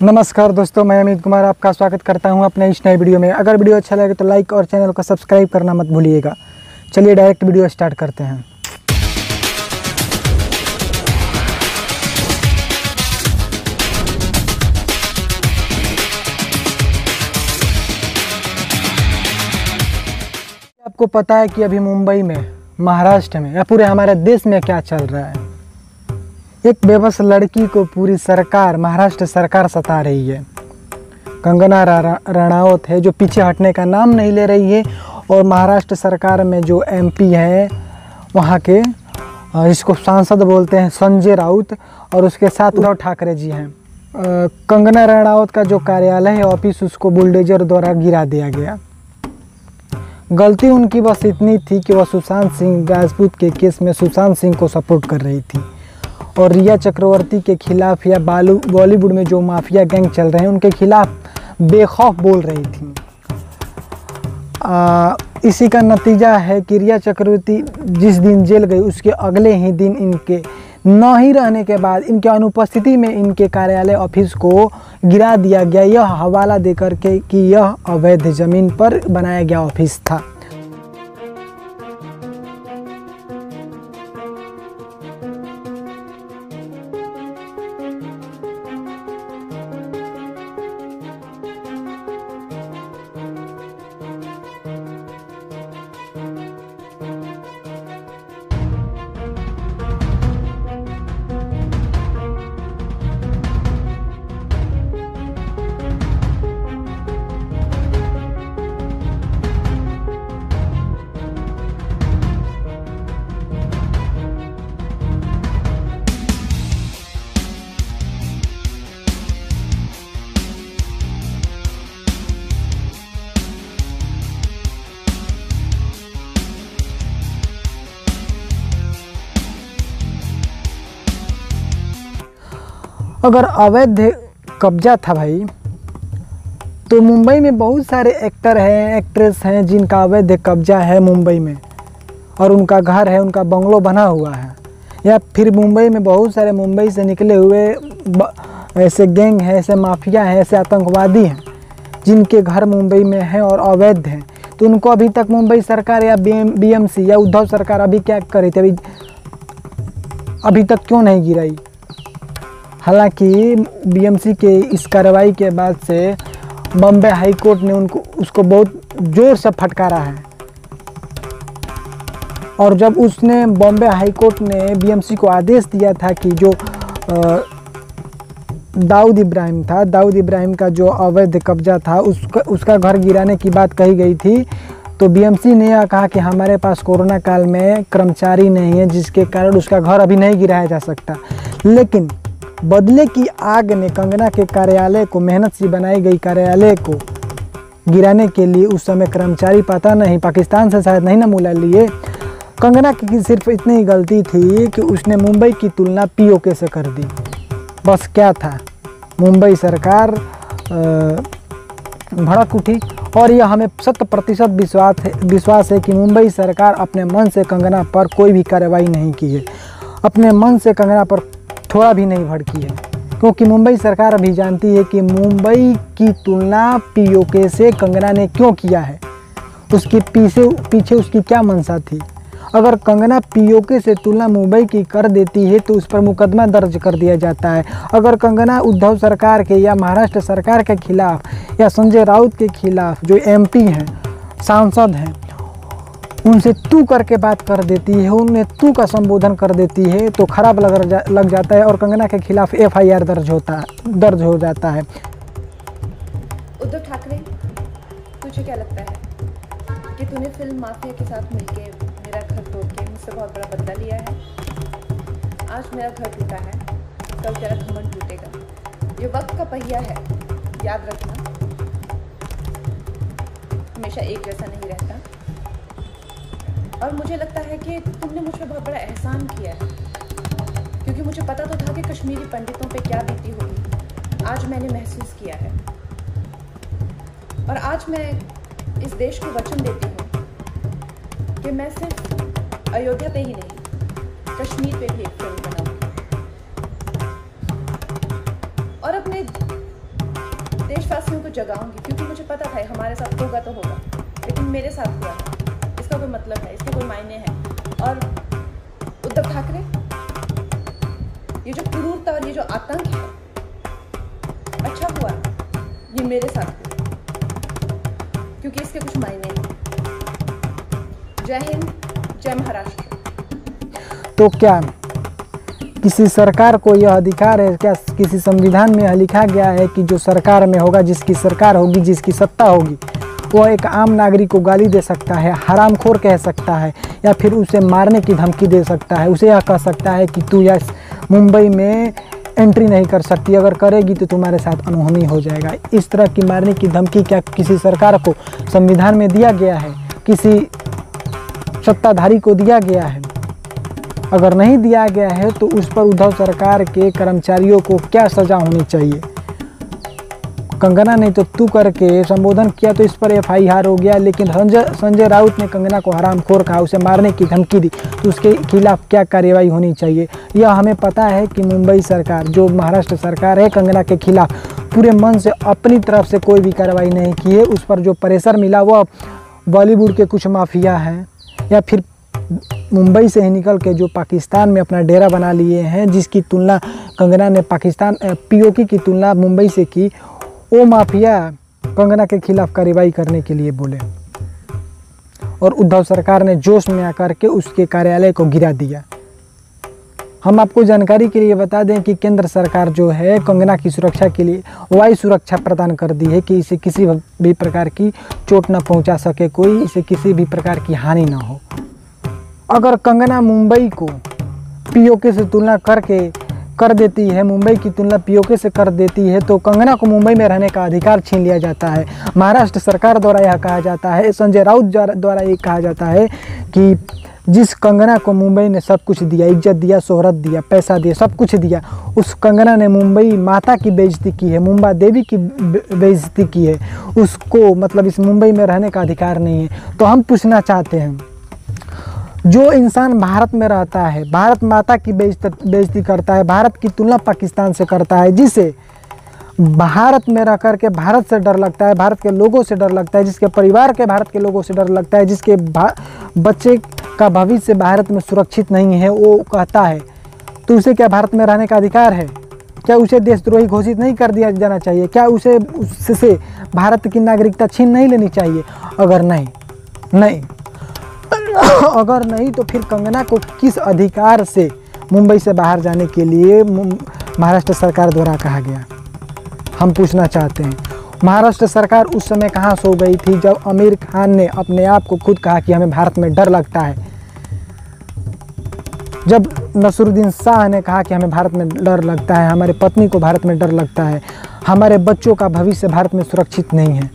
नमस्कार दोस्तों, मैं अमित कुमार आपका स्वागत करता हूं अपने इस नए वीडियो में। अगर वीडियो अच्छा लगे तो लाइक और चैनल को सब्सक्राइब करना मत भूलिएगा। चलिए डायरेक्ट वीडियो स्टार्ट करते हैं। आपको पता है कि अभी मुंबई में, महाराष्ट्र में या पूरे हमारे देश में क्या चल रहा है। एक बेबस लड़की को पूरी सरकार, महाराष्ट्र सरकार सता रही है। कंगना रनावत है जो पीछे हटने का नाम नहीं ले रही है, और महाराष्ट्र सरकार में जो एमपी हैं वहाँ के, इसको सांसद बोलते हैं, संजय राउत, और उसके साथ उद्धव ठाकरे जी हैं। कंगना रनावत का जो कार्यालय है, ऑफिस, उसको बुलडोजर द्वारा गिरा दिया गया। गलती उनकी बस इतनी थी कि वह सुशांत सिंह राजपूत के केस में सुशांत सिंह को सपोर्ट कर रही थी, और रिया चक्रवर्ती के खिलाफ या बॉलीवुड में जो माफिया गैंग चल रहे हैं उनके खिलाफ बेखौफ बोल रही थी। इसी का नतीजा है कि रिया चक्रवर्ती जिस दिन जेल गई उसके अगले ही दिन इनके न ही रहने के बाद, इनके अनुपस्थिति में इनके कार्यालय ऑफिस को गिरा दिया गया, यह हवाला देकर के कि यह अवैध ज़मीन पर बनाया गया ऑफिस था। अगर अवैध कब्जा था भाई, तो मुंबई में बहुत सारे एक्टर हैं, एक्ट्रेस हैं जिनका अवैध कब्जा है मुंबई में, और उनका घर है, उनका बंगलो बना हुआ है। या फिर मुंबई में बहुत सारे मुंबई से निकले हुए ऐसे गैंग हैं, ऐसे माफिया हैं, ऐसे आतंकवादी हैं जिनके घर मुंबई में हैं और अवैध हैं। तो उनको अभी तक मुंबई सरकार या बीएमसी या उद्धव सरकार अभी क्या कर रही थी, अभी तक क्यों नहीं गिराई? हालांकि बीएमसी के इस कार्रवाई के बाद से बॉम्बे हाई कोर्ट ने उसको बहुत ज़ोर से फटकारा है, और जब उसने, बॉम्बे हाई कोर्ट ने बीएमसी को आदेश दिया था कि जो दाऊद इब्राहिम था, दाऊद इब्राहिम का जो अवैध कब्जा था, उसका घर गिराने की बात कही गई थी, तो बीएमसी ने यह कहा कि हमारे पास कोरोना काल में कर्मचारी नहीं है, जिसके कारण उसका घर अभी नहीं गिराया जा सकता। लेकिन बदले की आग ने कंगना के कार्यालय को, मेहनत से बनाई गई कार्यालय को गिराने के लिए उस समय कर्मचारी, पता नहीं पाकिस्तान से शायद नहीं ना मुला लिए। कंगना की सिर्फ इतनी ही गलती थी कि उसने मुंबई की तुलना पीओके से कर दी। बस क्या था, मुंबई सरकार भड़क उठी, और यह हमें 100% विश्वास है कि मुंबई सरकार अपने मन से कंगना पर कोई भी कार्रवाई नहीं की है, अपने मन से कंगना पर थोड़ा भी नहीं भड़की है, क्योंकि मुंबई सरकार अभी जानती है कि मुंबई की तुलना पीओके से कंगना ने क्यों किया है, उसके पीछे उसकी क्या मंशा थी। अगर कंगना पीओके से तुलना मुंबई की कर देती है तो उस पर मुकदमा दर्ज कर दिया जाता है। अगर कंगना उद्धव सरकार के या महाराष्ट्र सरकार के खिलाफ या संजय राउत के खिलाफ, जो एमपी हैं, सांसद हैं, उनसे तू करके बात कर देती है, उन्हें तू का संबोधन कर देती है, तो खराब लग जाता है, और कंगना के खिलाफ एफआईआर दर्ज हो जाता है। उद्धव ठाकरे, तुझे क्या लगता है कि तूने फिल्म माफिया के साथ मिलके मेरा घर तोड़ के मुझसे बहुत बड़ा बदला लिया है? आज मेरा घर टूटा है, कल तेरा घमंड टूटेगा। ये वक्त का पहिया है, याद रखना, हमेशा एक जैसा नहीं रहता। और मुझे लगता है कि तुमने मुझ पर बहुत बड़ा एहसान किया है, क्योंकि मुझे पता तो था कि कश्मीरी पंडितों पे क्या बीती होगी। आज मैंने महसूस किया है, और आज मैं इस देश को वचन देती हूँ कि मैं सिर्फ अयोध्या पे ही नहीं, कश्मीर पे भी एक फिल्म बनाऊंगी और अपने देशवासियों को जगाऊंगी, क्योंकि मुझे पता था हमारे साथ होगा तो होगा, लेकिन मेरे साथ हुआ है, इसका कोई मतलब है, इसके कोई मायने हैं। और उद्धव ठाकरे, ये जो क्रूरता और ये जो आतंक है, अच्छा हुआ ये मेरे साथ हुआ, क्योंकि इसके कुछ मायने हैं। जय हिंद, जय महाराष्ट्र। तो क्या किसी सरकार को यह अधिकार है, क्या किसी संविधान में यह लिखा गया है कि जो सरकार में होगा, जिसकी सरकार होगी, जिसकी सत्ता होगी, वह एक आम नागरिक को गाली दे सकता है, हरामखोर कह सकता है, या फिर उसे मारने की धमकी दे सकता है, उसे यह कह सकता है कि तू या मुंबई में एंट्री नहीं कर सकती, अगर करेगी तो तुम्हारे साथ अनहोनी हो जाएगा। इस तरह की मारने की धमकी क्या किसी सरकार को संविधान में दिया गया है, किसी सत्ताधारी को दिया गया है? अगर नहीं दिया गया है तो उस पर उद्धव सरकार के कर्मचारियों को क्या सज़ा होनी चाहिए? कंगना ने तो तू करके संबोधन किया तो इस पर FIR हो गया, लेकिन संजय राउत ने कंगना को हरामखोर कहा, उसे मारने की धमकी दी, तो उसके खिलाफ क्या कार्रवाई होनी चाहिए? यह हमें पता है कि मुंबई सरकार, जो महाराष्ट्र सरकार है, कंगना के खिलाफ पूरे मन से अपनी तरफ से कोई भी कार्रवाई नहीं की है। उस पर जो प्रेशर मिला वह बॉलीवुड के कुछ माफिया हैं या फिर मुंबई से ही निकल के जो पाकिस्तान में अपना डेरा बना लिए हैं, जिसकी तुलना कंगना ने पाकिस्तान POK की तुलना मुंबई से की, वो माफिया कंगना के खिलाफ कार्रवाई करने के लिए बोले और उद्धव सरकार ने जोश में आकर के उसके कार्यालय को गिरा दिया। हम आपको जानकारी के लिए बता दें कि केंद्र सरकार जो है कंगना की सुरक्षा के लिए वायु सुरक्षा प्रदान कर दी है कि इसे किसी भी प्रकार की चोट न पहुंचा सके कोई, इसे किसी भी प्रकार की हानि ना हो। अगर कंगना मुंबई को POK से तुलना कर देती है, मुंबई की तुलना POK से कर देती है, तो कंगना को मुंबई में रहने का अधिकार छीन लिया जाता है। महाराष्ट्र सरकार द्वारा यह कहा जाता है, संजय राउत द्वारा ये कहा जाता है कि जिस कंगना को मुंबई ने सब कुछ दिया, इज्जत दिया, शोहरत दिया, पैसा दिया, सब कुछ दिया, उस कंगना ने मुंबई माता की बेइज्जती की है, मुंबा देवी की बेइज्जती की है, उसको मतलब इस मुंबई में रहने का अधिकार नहीं है। तो हम पूछना चाहते हैं, जो इंसान भारत में रहता है, भारत माता की बेइज्जती करता है, भारत की तुलना पाकिस्तान से करता है, जिसे भारत में रह कर के भारत से डर लगता है, भारत के लोगों से डर लगता है, जिसके परिवार के भारत के लोगों से डर लगता है, जिसके बच्चे का भविष्य भारत में सुरक्षित नहीं है, वो कहता है तो उसे क्या भारत में रहने का अधिकार है? क्या उसे देशद्रोही घोषित नहीं कर दिया जाना चाहिए? क्या उससे भारत की नागरिकता छीन नहीं लेनी चाहिए? अगर नहीं अगर नहीं तो फिर कंगना को किस अधिकार से मुंबई से बाहर जाने के लिए महाराष्ट्र सरकार द्वारा कहा गया? हम पूछना चाहते हैं। महाराष्ट्र सरकार उस समय कहाँ सो गई थी जब आमिर खान ने अपने आप को खुद कहा कि हमें भारत में डर लगता है, जब नसरुद्दीन शाह ने कहा कि हमें भारत में डर लगता है, हमारे पत्नी को भारत में डर लगता है, हमारे बच्चों का भविष्य भारत में सुरक्षित नहीं है,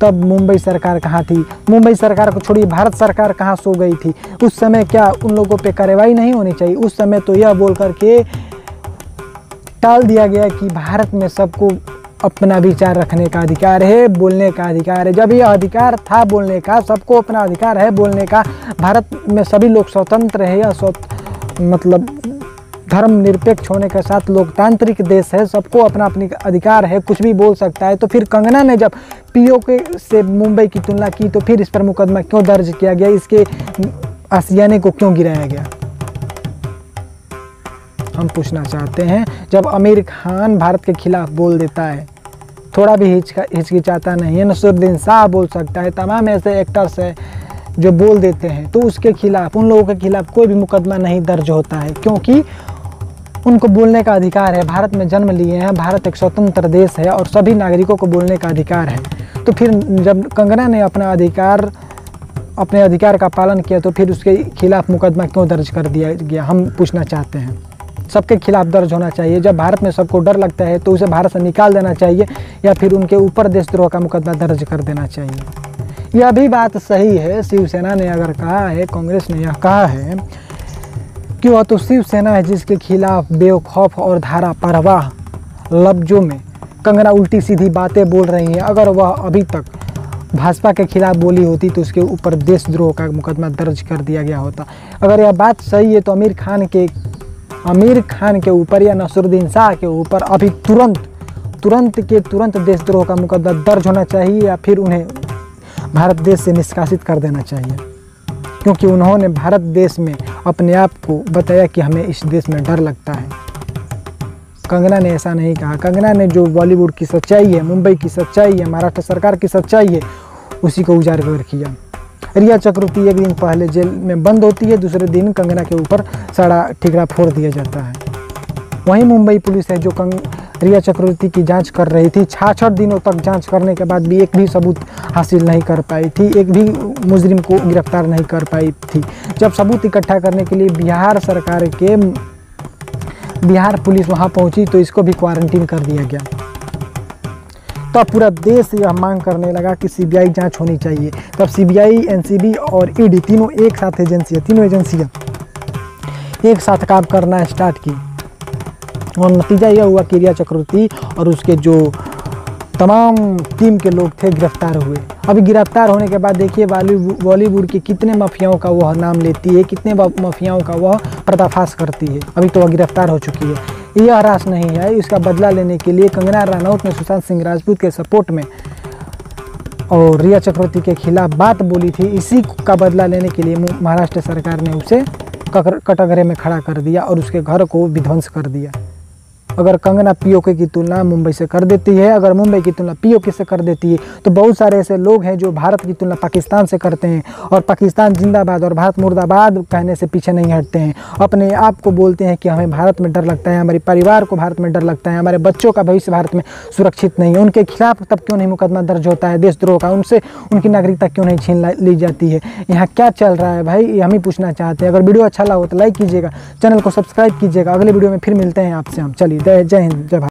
तब मुंबई सरकार कहाँ थी? मुंबई सरकार को छोड़िए, भारत सरकार कहाँ सो गई थी? उस समय क्या उन लोगों पे कार्रवाई नहीं होनी चाहिए? उस समय तो यह बोल करके टाल दिया गया कि भारत में सबको अपना विचार रखने का अधिकार है, बोलने का अधिकार है। जब यह अधिकार था बोलने का, सबको अपना अधिकार है बोलने का, भारत में सभी लोग स्वतंत्र है या मतलब धर्मनिरपेक्ष होने के साथ लोकतांत्रिक देश है, सबको अपना अपनी अधिकार है, कुछ भी बोल सकता है, तो फिर कंगना ने जब POK से मुंबई की तुलना की तो फिर इस पर मुकदमा क्यों दर्ज किया गया? इसके आशियाने को क्यों गिराया गया? हम पूछना चाहते हैं। जब आमिर खान भारत के खिलाफ बोल देता है, थोड़ा भी हिचकिचाता नहीं है, नसरुद्दीन शाह बोल सकता है, तमाम ऐसे एक्टर्स हैं जो बोल देते हैं, तो उसके खिलाफ, उन लोगों के खिलाफ कोई भी मुकदमा नहीं दर्ज होता है, क्योंकि उनको बोलने का अधिकार है। भारत में जन्म लिए हैं, भारत एक स्वतंत्र देश है और सभी नागरिकों को बोलने का अधिकार है। तो फिर जब कंगना ने अपने अधिकार का पालन किया तो फिर उसके खिलाफ मुकदमा क्यों दर्ज कर दिया गया? हम पूछना चाहते हैं। सबके खिलाफ दर्ज होना चाहिए। जब भारत में सबको डर लगता है तो उसे भारत से निकाल देना चाहिए या फिर उनके ऊपर देशद्रोह का मुकदमा दर्ज कर देना चाहिए। यह भी बात सही है, शिवसेना ने अगर कहा है, कांग्रेस ने यह कहा है कि वह तो शिवसेना है जिसके खिलाफ बेवकूफ़ और धारा परवाह लफ्जों में कंगना उल्टी सीधी बातें बोल रही हैं। अगर वह अभी तक भाजपा के खिलाफ बोली होती तो उसके ऊपर देशद्रोह का मुकदमा दर्ज कर दिया गया होता। अगर यह बात सही है तो आमिर खान के ऊपर या नसरुद्दीन शाह के ऊपर अभी तुरंत देशद्रोह का मुकदमा दर्ज होना चाहिए या फिर उन्हें भारत देश से निष्कासित कर देना चाहिए, क्योंकि उन्होंने भारत देश में अपने आप को बताया कि हमें इस देश में डर लगता है। कंगना ने ऐसा नहीं कहा। कंगना ने जो बॉलीवुड की सच्चाई है, मुंबई की सच्चाई है, महाराष्ट्र सरकार की सच्चाई है, उसी को उजागर किया। रिया चक्रवर्ती एक दिन पहले जेल में बंद होती है, दूसरे दिन कंगना के ऊपर सारा ठिकरा फोड़ दिया जाता है। वहीं मुंबई पुलिस है जो रिया चक्रवर्ती की जांच कर रही थी, 66 दिनों तक जांच करने के बाद भी एक भी सबूत हासिल नहीं कर पाई थी, एक भी मुजरिम को गिरफ्तार नहीं कर पाई थी। जब सबूत इकट्ठा करने के लिए बिहार पुलिस वहां पहुंची तो इसको भी क्वारंटीन कर दिया गया। तब पूरा देश यह मांग करने लगा कि सीबीआई जांच होनी चाहिए। तब सीबीआई, एनसीबी और ईडी तीनों एजेंसियां एक साथ काम करना स्टार्ट की और नतीजा यह हुआ कि रिया चक्रवर्ती और उसके जो तमाम टीम के लोग थे गिरफ्तार हुए। अभी गिरफ्तार होने के बाद देखिए बॉलीवुड के कितने माफियाओं का वह नाम लेती है, कितने माफियाओं का वह पर्दाफाश करती है। अभी तो वह गिरफ्तार हो चुकी है। यह हरास नहीं है, इसका बदला लेने के लिए कंगना रनौत ने सुशांत सिंह राजपूत के सपोर्ट में और रिया चक्रवर्ती के खिलाफ बात बोली थी। इसी का बदला लेने के लिए महाराष्ट्र सरकार ने उसे कटघरे में खड़ा कर दिया और उसके घर को विध्वंस कर दिया। अगर कंगना पीओके की तुलना मुंबई से कर देती है, अगर मुंबई की तुलना पीओके से कर देती है, तो बहुत सारे ऐसे लोग हैं जो भारत की तुलना पाकिस्तान से करते हैं और पाकिस्तान जिंदाबाद और भारत मुर्दाबाद कहने से पीछे नहीं हटते हैं। अपने आप को बोलते हैं कि हमें भारत में डर लगता है, हमारे परिवार को भारत में डर लगता है, हमारे बच्चों का भविष्य भारत में सुरक्षित नहीं है। उनके खिलाफ तब क्यों नहीं मुकदमा दर्ज होता है देशद्रोह का? उनसे उनकी नागरिकता क्यों नहीं छीन ली जाती है? यहाँ क्या चल रहा है भाई, ये हम ही पूछना चाहते हैं। अगर वीडियो अच्छा लगा हो तो लाइक कीजिएगा, चैनल को सब्सक्राइब कीजिएगा। अगले वीडियो में फिर मिलते हैं आपसे हम। चलिए, जय हिंद, जय भारत।